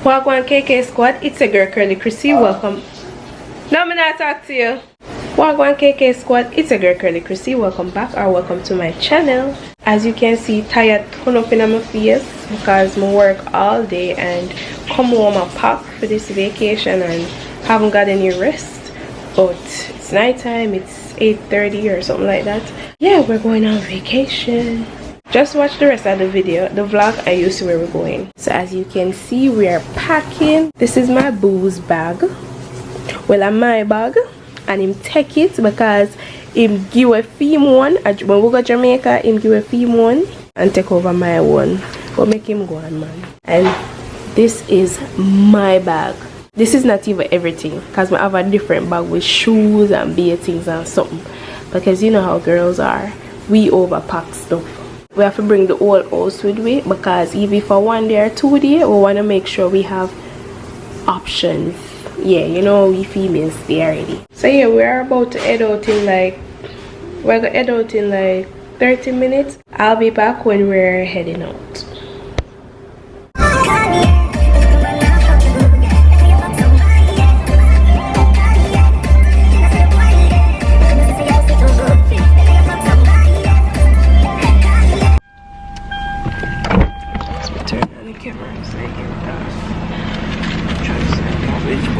Wagwan KK Squad, it's a girl Kurly Krissy. Welcome. No, I'm not talk to you. Wagwan KK Squad, it's a girl Kurly Krissy. Welcome back or welcome to my channel. As you can see, tired turn up in my face because I work all day and come home and pack for this vacation and haven't got any rest. But it's night time, it's 8:30 or something like that. Yeah, we're going on vacation. Just watch the rest of the video, the vlog, and you'll see where we're going. So as you can see, we are packing. This is my booze bag. Well, I'm my bag. And him take it because him give a theme one. When we go to Jamaica, him give a theme one and take over my one. But make him go on, man. And this is my bag. This is not even everything because we have a different bag with shoes and beer things and something. Because you know how girls are. We overpack stuff. We have to bring the whole house with we because even for 1 day or 2 days, we want to make sure we have options. Yeah, you know, we females stay already. So yeah, we are about to head out in like, we're gonna head out in like 30 minutes. I'll be back when we're heading out.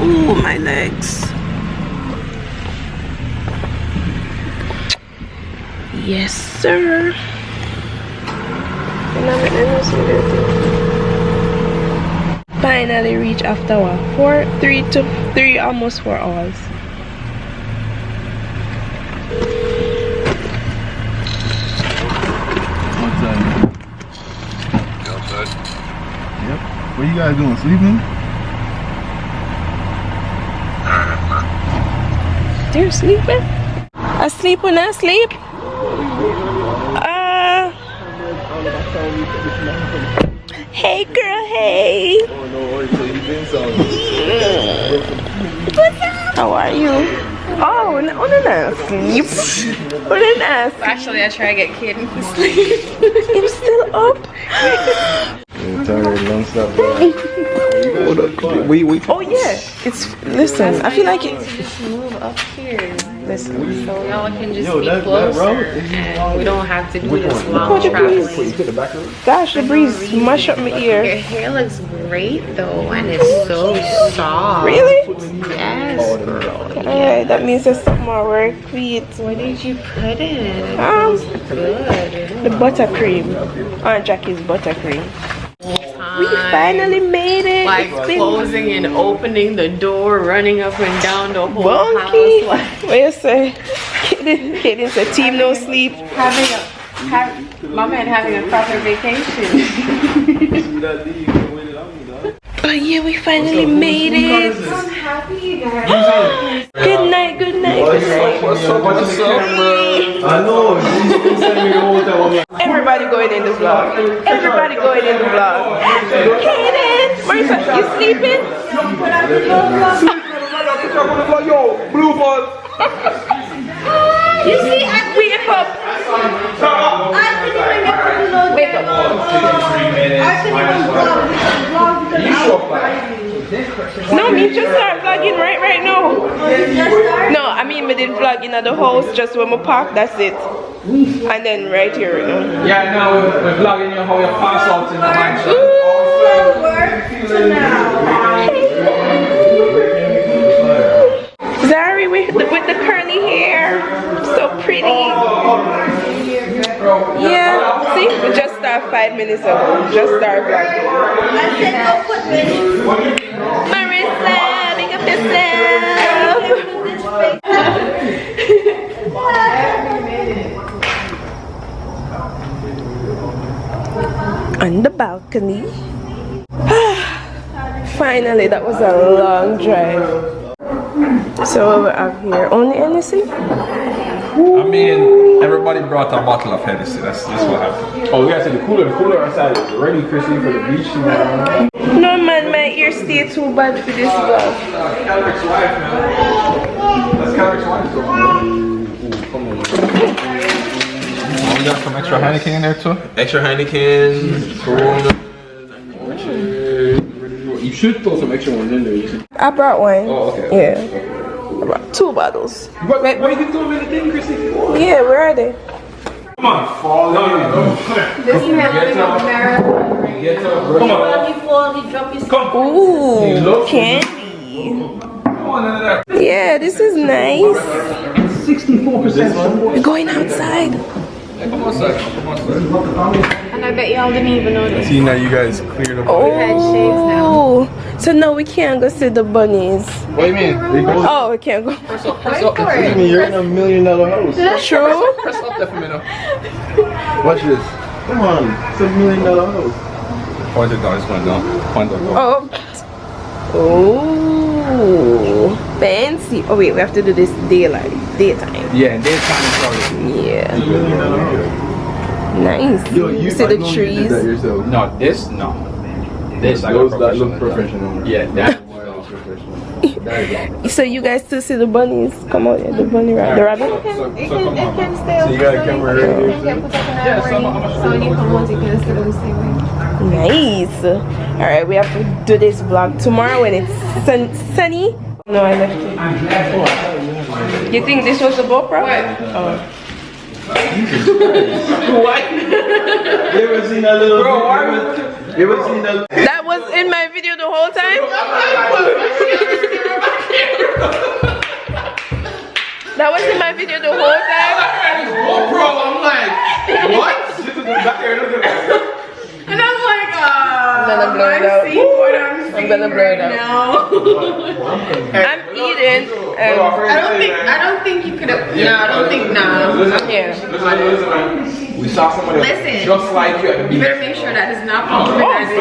Oh, my legs. Yes, sir. Finally reach after what? 3 almost 4 hours. What's up? Yep. What you guys doing? Sleeping? They're sleeping? Asleep when I sleep? Hey girl, hey. Oh no, so you been so. What's up? How are you? Oh, no, sleep. Actually, I try to get Kid to sleep. I'm still up. Tired, non-stop. Oh yeah, listen, I feel like it. Just move up here. Listen. So y'all can just be closer. And we don't have to do this long the traveling. breeze. Gosh, the breeze mash up my Your ear. hair looks great though, and it's so soft. Really? Yes, girl. Alright, that means there's some more work. Please. What did you put in? Good. The buttercream. Aunt Jackie's buttercream. We finally made it. Like closing and opening the door, running up and down the whole Bunky. house. Like What you say? Kaden said team no sleep. my man having a proper vacation. Oh yeah, we finally made it. I'm happy, guys. Good night, good night. What's up, I know. Everybody going in the vlog. Everybody going in the vlog. Kaden, Marissa, you sleeping? Yo, blue ball. You see, I wake up. Wake up. No, me just start vlogging right now. No, I mean we did vlog in the house just when we park, that's it. And then right here, you know. Yeah, now we're vlogging you how you pass out in the mansion. Zari with the curly hair. So pretty. Yeah, see, we just started 5 minutes ago. Just started vlogging. Marissa, big up yourself. On the balcony. Finally, that was a long drive. So we're out here. Only Hennessy? I mean, everybody brought a bottle of Hennessy. That's what happened. Oh, we gotta say the cooler outside ready, Krissy, for the beach. No man, my ears stay too bad for this vlog. Calric's wife, man. That's Calric's wife, though. Come on. We got some extra Heineken in there too. Extra Heineken, Corona. You should throw some extra ones in there. You should. I brought one. Oh, okay. Yeah. I brought 2 bottles. But why you can throw them in the thing, Krissy? Yeah, where are they? Come on, fall down. This is Get up. Get up, bro. Come on. Ooh, candy. Come on, none of that. Yeah, this is nice. 64%. We're going outside. Come on, sir. Come on, sir. And I bet y'all didn't even notice. See, now you guys cleared up. Oh, so now we can't go see the bunnies. What do you mean? Oh, we can't go. Press up. You're in $1 million house. True. Press up there for me now. Watch this. Come on. It's $1 million house. Point it down. It's going down. Point it down. Oh. Oh, fancy. Oh wait, we have to do this daytime. Yeah, and daytime is probably. Yeah. $1 million house. Nice. Yo, You see the trees. No, this no. This I Those got that look professional. Yeah, that. So you guys still see the bunnies? Come on, yeah, the bunny rabbit. The rabbit? It can stay So you got a camera right here? You can put up an hour. So when you come out, you can still do the same way. Nice. Alright, we have to do this vlog tomorrow when it's sunny. No, I left it. You think this was the GoPro? Oh. What? You ever seen that little bro? You ever seen that? That was in my video the whole time? That was in my video the whole time? Bro, I'm like, what? And I'm like, I'm gonna blur it out. I'm gonna blur it out. I'm eating. I don't think you could have. No, I don't think. No. Yeah. We saw somebody Listen. just like you at the You beach. better make sure that is not compromising.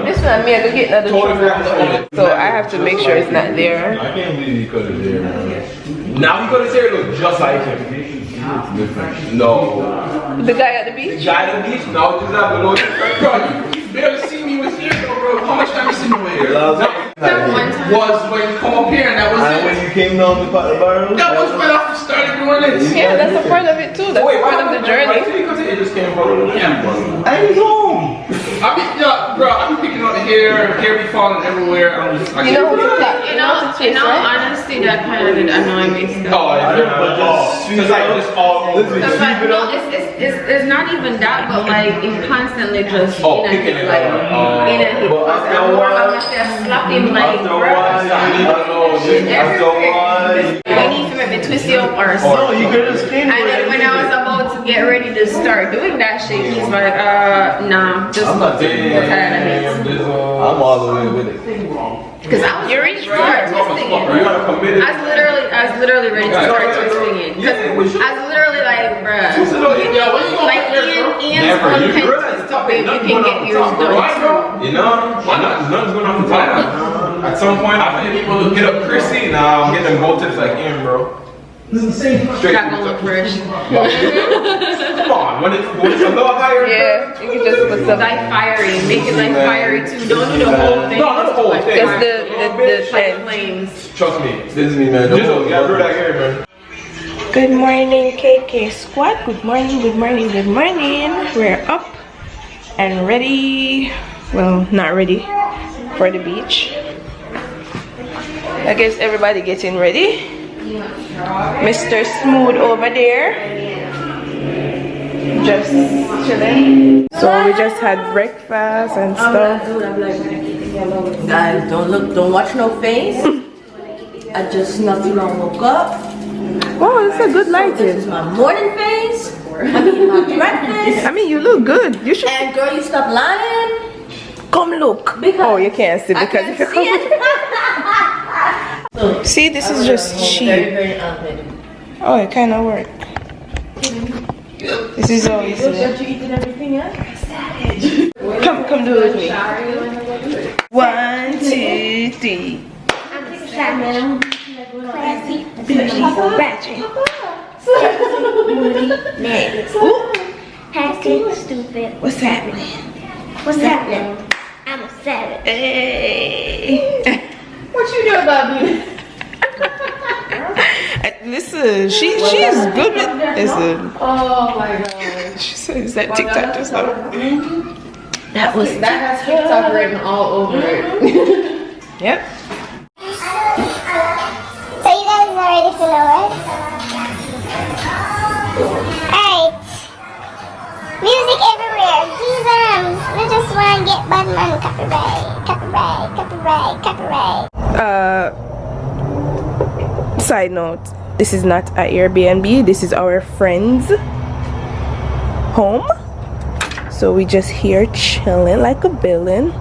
This one, me, I go get another truck. So I have to make sure it's not there. I can't believe you could have there, man. Now you could have said it look just like him. No. The guy at the The beach? guy at the beach, no, just not below. Bro, you barely see me with here, bro. How much time you seen away here? That one time. Was when you come up here and that was And when it. you came down the barrel? That was when I started doing it. Yeah, that's a part of it too. That's part of the journey. Because it just came from the camera. I ain't home. I be, yeah, bro, I be picking up the hair be falling everywhere. I'm just, You know who to that? In all honesty, that kind of did annoy me still. Oh, yeah. Because like just all literally Because like, sweep it no, up. it's not even that, but like it constantly just Picking it like up. in a hip. But after a while, Slap him like, bro. I need to make me twist you up or no, something. you could have stayed And then when I was about to get ready to start doing that shit, he's like, nah, just I'm not taking we're tired of it. I'm all the way with it. Because I was You reached start twisting it. I was literally ready to start twisting it. Because I was literally like, bruh, like Ian's one can twist up babe, you can get yours done. You know, why not? Nothing's going on the top. At some point, I think people hit up Krissy. Nah, I'm getting them gold tips like Ian, bro. Straight. Not gonna look fresh. Come on, when it's a little higher. Yeah, you can just put some. Like fiery, make it like fiery too. Don't do the whole thing. No, not the whole thing. Just the like pen. flames. Trust me, this is me, man. Just yeah, do that here, man. Good morning, KK Squad. Good morning, good morning, good morning. We're up and ready. Well, not ready for the beach. I guess everybody getting ready. Mr. Smooth over there, just chilling. So we just had breakfast and stuff. Guys, don't watch no face. I just not too long woke up. Wow, it's a good This lighting. is my morning face. I mean my breakfast. I mean, you look good. You should And girl, you stop lying. come look. Oh, you can't see I because can't if you see it. see, this is just Very, cheap. very unfit. Oh, it kind of worked. This is all easy. You eating everything else? Come do it with me. 1, 2, 3. Hashtag stupid. What's happening? What's happening? I'm a savage. Hey. What you do about me? Listen, she's good with listen. Oh my god. She says that TikTok just now. That has TikTok written all over it. Yep. So you guys are ready to know it? Alright. Music everywhere. These we just want to get Batman copyright. Side note, this is not an Airbnb, this is our friend's home. So we just here chilling like a villain.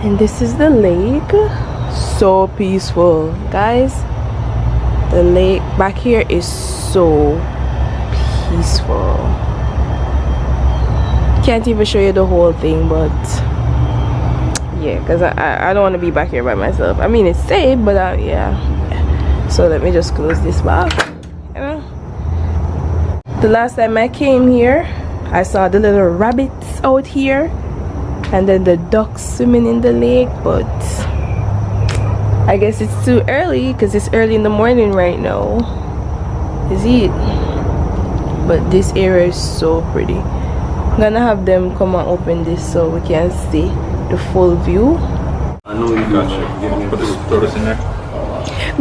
And this is the lake. So peaceful, guys. The lake back here is so peaceful. Can't even show you the whole thing, but yeah, because I don't want to be back here by myself. I mean, it's safe, but yeah. So let me just close this back. You know, the last time I came here, I saw the little rabbits out here and then the ducks swimming in the lake, but I guess it's too early because it's early in the morning right now. Is it? But this area is so pretty. I'm gonna have them come and open this so we can see the full view. I know you got you. Throw this in there.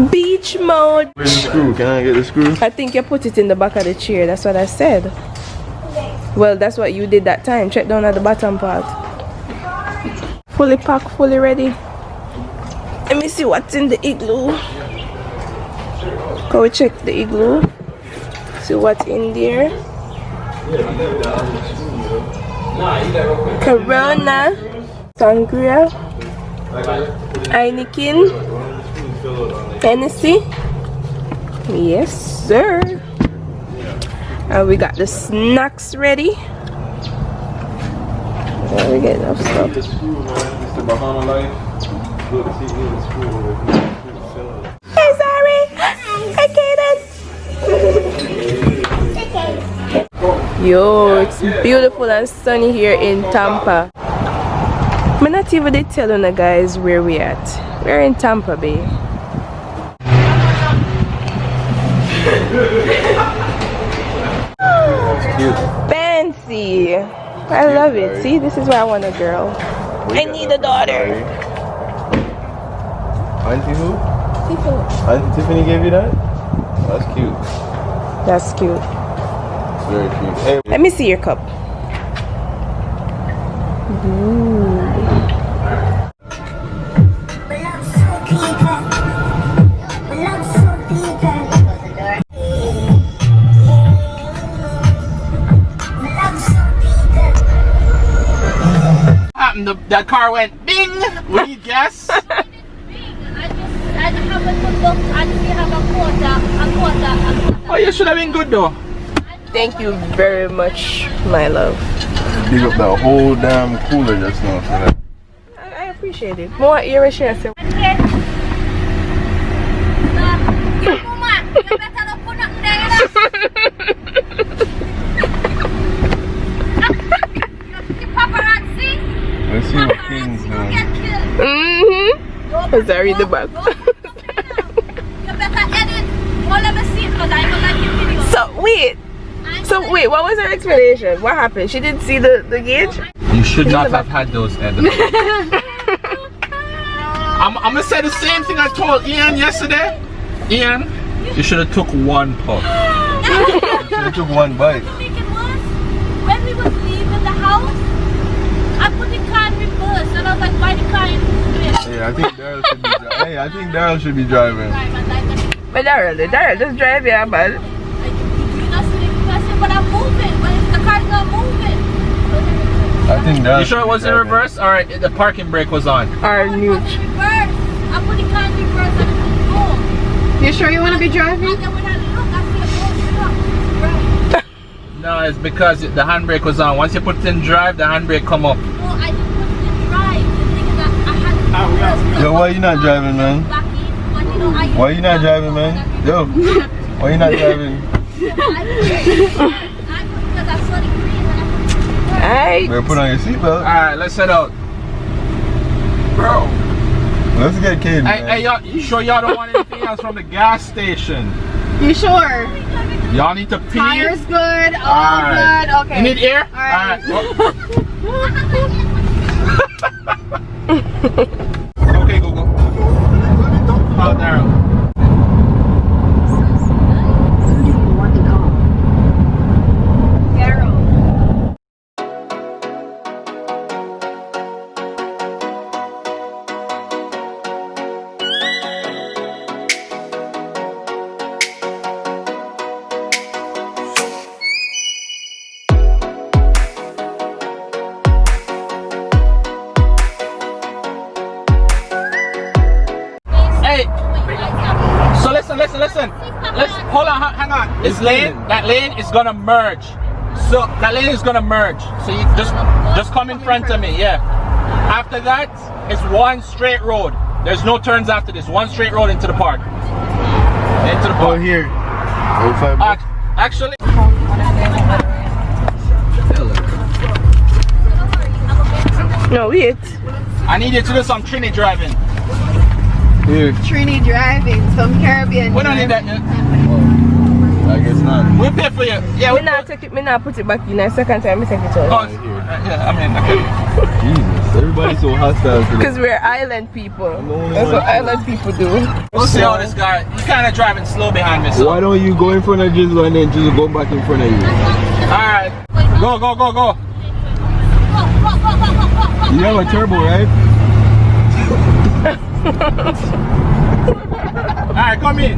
Beach mode. Where's the screw? Can I get the screw? I think you put it in the back of the chair. That's what I said. Well, that's what you did that time. Check down at the bottom part. Fully packed, fully ready. Let me see what's in the igloo. Go check the igloo. See what's in there. Corona, Sangria, Heineken, Hennessy. Yes, sir. And we got the snacks ready. There we get enough stuff. Hey, sorry. Hey, Kaden. Yo, it's beautiful and sunny here in Tampa. I'm not even they telling the guys where we at. We're in Tampa Bay. Fancy. I love it. See, this is why I want a girl. I need a daughter. Auntie who? Tiffany. Auntie Tiffany gave you that? That's cute. That's cute. It's very cute. Hey. Let me see your cup. Ooh. That car went bing. What do you guess? I just haven't looked. I just have a quarter. Oh, you should have been good though. Thank you very much, my love. Dig up that whole damn cooler just now for that. I appreciate it. More irration. Woman, you better not put nothing there. Paparazzi. Let's see what King's doing. As I read the back. You better edit. Well, let me see it because I don't like your video. So wait, what was her explanation? What happened? She didn't see the gauge? You should not have had those edits. I'm gonna say the same thing I told Ian yesterday. Ian, you should have took one puff. You should have took one bite. When we was leaving the house, I put the car in reverse and I was like, why the car in reverse? Hey, I think Daryl should be driving. But Daryl, just drive here, man. But I'm moving, but the car's not moving. I think Daryl. You sure it was in reverse? Alright, the parking brake was on. Our new. I put the car in reverse and it was go. You sure you want to be driving? And then when I look, I see a right. No, it's because the handbrake was on. Once you put it in drive, the handbrake come up. No, I didn't put it in drive. The thing is that I had to Yo, why you not driving, man? back in, but you know, Why you not driving, man? Yo, why you not driving? I put because I saw the green and I put it in reverse. Alright. Better put on your seatbelt. Alright, let's head out. Bro. Let's get Caden, man. Hey, y'all, you sure y'all don't want anything else from the gas station? You sure? Y'all need to pee? Tire's good, all Alright. good. Okay. You need air? Alright. Alright. Okay, Google. Oh, Daryl. Hey, so listen. Let's hold on, hang on. This lane, that lane is gonna merge. So that lane is gonna merge. So you just come in front of me, yeah. After that, it's one straight road. There's no turns after this. One straight road into the park. Into the park. Oh, here. Actually. No, wait. I need you to do some Trini driving. Here. Trini driving, some Caribbean. We don't need that yet. I guess not. We'll pay for you. Yeah, Me not take it. Me not put it back in. The second time, I take it out. Oh, yeah, I mean, okay. Jesus, everybody's so hostile today. Because we're island people. That's what island people do. We'll see how this guy. He's kind of driving slow behind me. So. Why don't you go in front of Jizzle and then Jizzle go back in front of you? Alright. Go. You have a turbo, right? Alright, come in.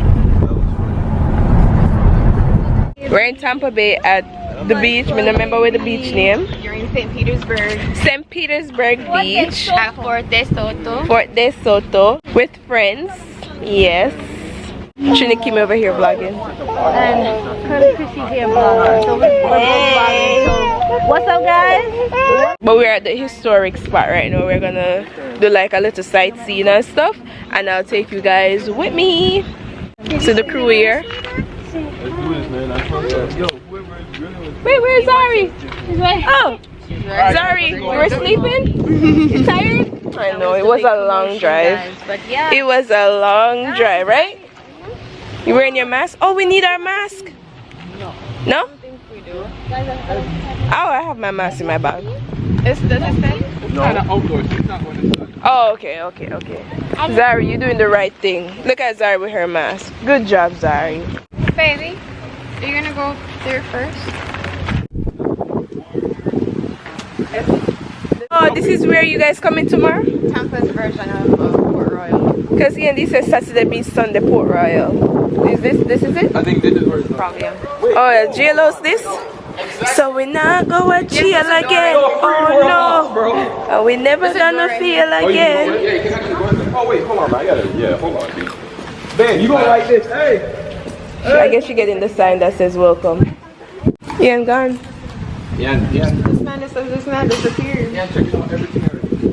We're in Tampa Bay at the beach. I remember what the beach name. You're in St. Petersburg. St. Petersburg Beach. At Fort de Soto. Fort de Soto. With friends. Yes. Trini came over here vlogging. And Krissy here vlogging. So we're vlogging. So what's up, guys? But we're at the historic spot right now. We're gonna do like a little sightseeing and stuff. And I'll take you guys with me. So the crew here. Wait, where's Zari? Oh, Zari, you were sleeping? You tired? I know, it was a long drive. But yeah. It was a long drive, right? You wearing your mask? Oh, we need our mask. No? I don't think we do. Oh, I have my mask in my bag. Does it say? Oh, okay. Zari, you're doing the right thing. Look at Zari with her mask. Good job, Zari. Baby, are you gonna go there first? Oh, this is where you guys coming tomorrow? Tampa's version of Port Royal. Because again, this is Saturday Beach, Sunday Port Royal. Is this is it? I think this is where it's Probably. Yeah. Oh, JLo's this? So we not go to jail again. Oh no. And we never gonna feel again. Yeah, you can actually go in there. Oh wait, hold on, man. I gotta. Yeah, hold on, dude. Ben, you gonna like this? Hey. I guess you're getting the sign that says welcome. Yeah, I'm gone. Yeah. This man disappeared. Yeah, check out everything.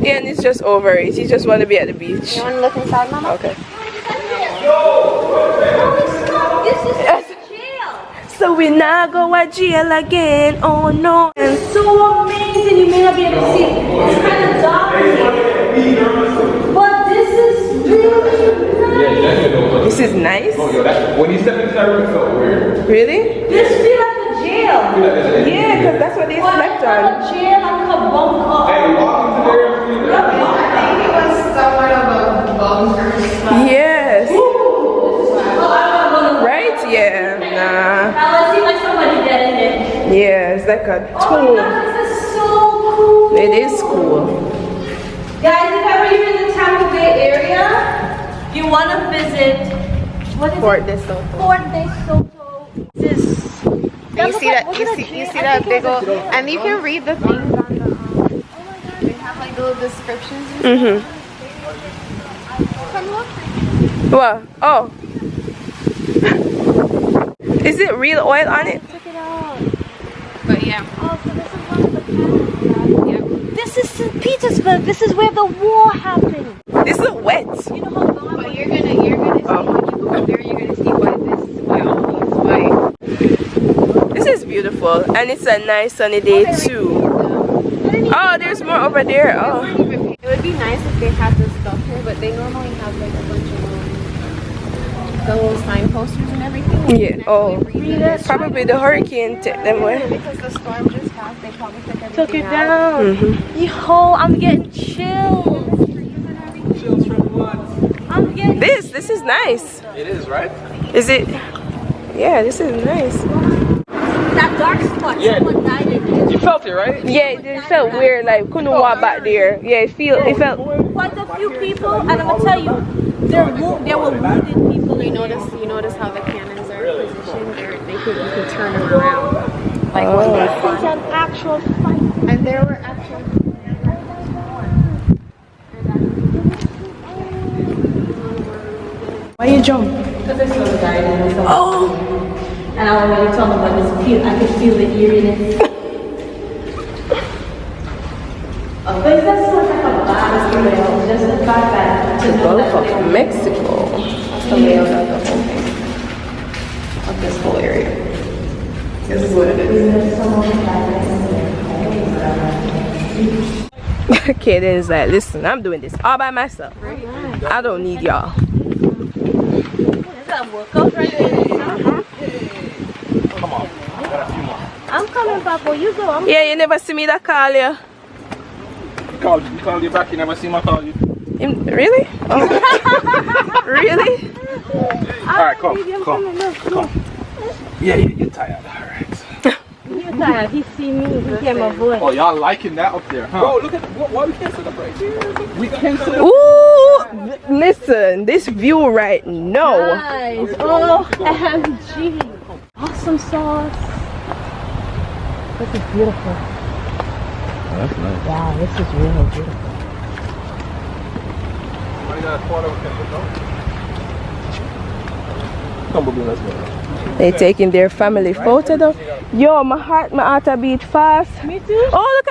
Yeah, and it's just over it. He just want to be at the beach. You wanna look inside, Mama? Okay. This is jail. So we not go to jail again. Oh no. And So amazing. You may not be able to see it. It's kind of dark in here. But this is really nice. this is nice. Yo, that, when you step into that room, it felt weird. Really? This feels like a jail. Yeah, because that's what they slept A on. jail like a bunker. Hey, welcome to the Yes. Right? Yeah. Nah. Now let's see like somebody dead in it. Yeah, it's like a Oh tomb. my God, this is so cool. It is cool. Guys, if ever you're in the Tampa Bay area, you want to visit what is Fort it? de Soto. Fort de Soto. This. You see that? You see that big old? And you can read the things on the. They have like little descriptions. Mhm. Come look. What? Oh. Is it real oil on it? Check it out. But yeah. Oh, so this is one of the cannons. This is St. Petersburg. This is where the war happened. This is wet. You know how long? But you're gonna see when you go there. You're gonna see why all these white. This is beautiful, and it's a nice sunny day too. Oh, there's more over there. Oh. It would be nice if they had this stuff here, but they normally have like a bunch of those signposters and everything. Yeah. Oh, probably the hurricane took them away. Because the storm just passed, they probably Took it down. Yo, I'm getting chills. Chills from what? I'm getting. This is nice. It is, right? Is it? Yeah, this is nice. That dark spot. Yeah. Someone died in it. You felt it, right? Yeah, it felt weird. Like couldn't walk back there. Yeah, it felt. Quite a few people, and I'm gonna tell you, there were wounded people. You notice how the cannons are positioned? You can turn them around. Like It's an actual fight. and there were actually Why you jump? Because I saw the guy and and I already told him I could feel the eeriness. But it's not so much like a bad email, just the fact that to know Gulf that of Mexico. that's the layout of the whole thing. Of this whole area. This is what it is. Kaden's like, listen, I'm doing this all by myself. I don't need y'all. It's a workout right there. Come on. Got a few more. I'm coming back where you go. Yeah, you never see me that call you. You called you back, you never see my call you. Really? Oh. Really? Alright, come. Yeah, you're tired. Alright. You're tired. He see me. He hear my voice. Oh, y'all liking that up there, huh? Bro, look at why we can't sit up right here. We can't sit up. Ooh, listen, this view right now. Nice. Oh, OMG. Awesome sauce. This is beautiful. Oh, that's nice. Wow, this is really beautiful. They taking their family photo though. Yo, my heart beat fast. Me too. Oh, look